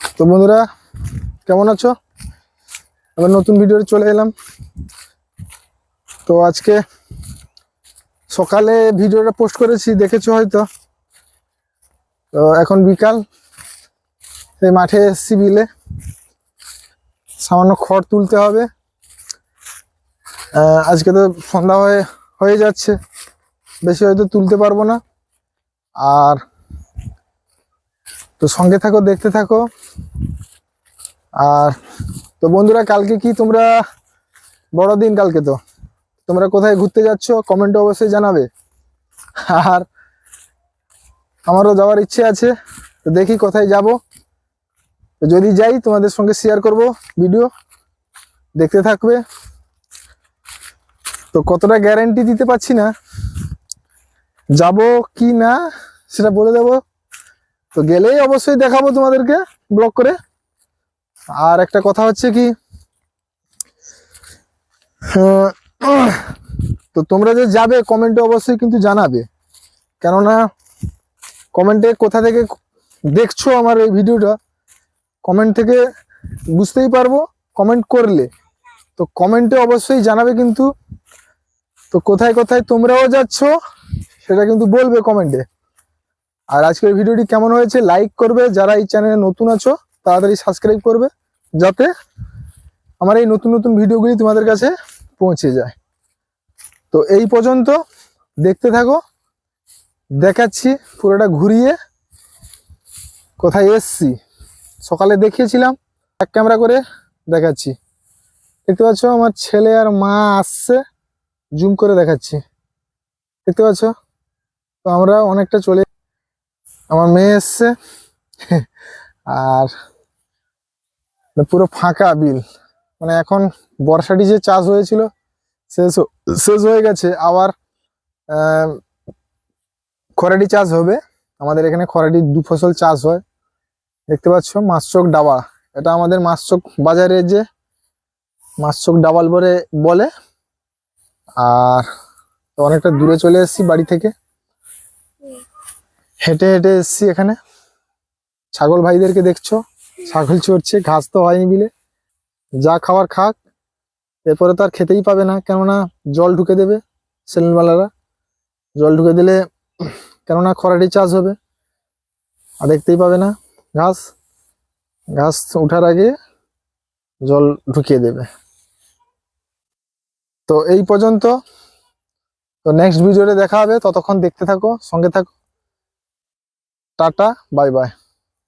তো বন্ধুরা কেমন আছো? আবার নতুন ভিডিওতে চলে এলাম। তো আজকে সকালে ভিডিওটা পোস্ট করেছি, দেখেছো হয়তো। তো এখন বিকাল, এই মাঠে এসছি বিলে, সামান্য খড় তুলতে হবে। আজকে তো সন্ধ্যা হয়ে যাচ্ছে, বেশি হয়তো তুলতে পারবো না। আর তো সঙ্গে থাকো, দেখতে থাকো। আর তো বন্ধুরা, কালকে কি তোমরা বড়দিন, কালকে তো তোমরা কোথায় ঘুরতে যাচ্ছ কমেন্টে অবশ্যই জানাবে। আর আমারও যাওয়ার ইচ্ছে আছে, তো দেখি কোথায় যাব। তো যদি যাই তোমাদের সঙ্গে শেয়ার করব, ভিডিও দেখতে থাকবে। তো কতটা গ্যারান্টি দিতে পারছি না যাব কি না, সেটা বলে দেব। তো গেলেই অবশ্যই দেখাবো তোমাদেরকে ব্লগ করে। আর একটা কথা হচ্ছে কি, তো তোমরা যে যাবে কমেন্টে অবশ্যই কিন্তু জানাবে, কেননা কমেন্টে কোথা থেকে দেখছো আমার এই ভিডিওটা, কমেন্ট থেকে বুঝতেই পারবো কমেন্ট করলে। তো কমেন্টে অবশ্যই জানাবে কিন্তু। তো কোথায় কোথায় তোমরাও যাচ্ছ সেটা কিন্তু বলবে কমেন্টে। আর আজকের ভিডিওটি কেমন হয়েছে লাইক করবে, যারা এই চ্যানেলে নতুন আছো তাড়াতাড়ি সাবস্ক্রাইব করবে, যাতে আমার এই নতুন নতুন ভিডিওগুলি তোমাদের কাছে পৌঁছে যায়। তো এই পর্যন্ত দেখতে থাকো, দেখাচ্ছি পুরোটা ঘুরিয়ে কোথায় এসছি। সকালে দেখিয়েছিলাম, এক ক্যামেরা করে দেখাচ্ছি। দেখতে পাচ্ছ আমার ছেলে আর মা আসছে, জুম করে দেখাচ্ছি, দেখতে পাচ্ছ। তো আমরা অনেকটা চলে, আমার মেয়ে এসছে। আর পুরো ফাঁকা বিল, মানে এখন বর্ষাটি যে চাষ হয়েছিল শেষ হয়ে গেছে। আবার খরাটি চাষ হবে। আমাদের এখানে খরাটি 2 ফসল চাষ হয়। দেখতে পাচ্ছ মাছচোক ডাবা, এটা আমাদের মাছচোক বাজারে যে মাছচোক ডাবাল বলে। আর তো অনেকটা দূরে চলে এসেছি বাড়ি থেকে, হেঁটে হেঁটে এসেছি এখানে। ছাগল ভাইদেরকে দেখছো, ছাগল চড়ছে, ঘাস তো হয়নি বিলে। যা খাওয়ার খাক, এরপরে তো আর খেতেই পাবে না, কেননা জল ঢুকে দেবে সেলুনওয়ালারা। জল ঢুকে দিলে, কেননা খরাটি চাষ হবে, আর দেখতেই পাবে না ঘাস। ঘাস ওঠার আগে জল ঢুকিয়ে দেবে। তো এই পর্যন্ত, তো নেক্সট ভিডিওতে দেখা হবে, ততক্ষণ দেখতে থাকো, সঙ্গে থাকো। Tata, bye bye.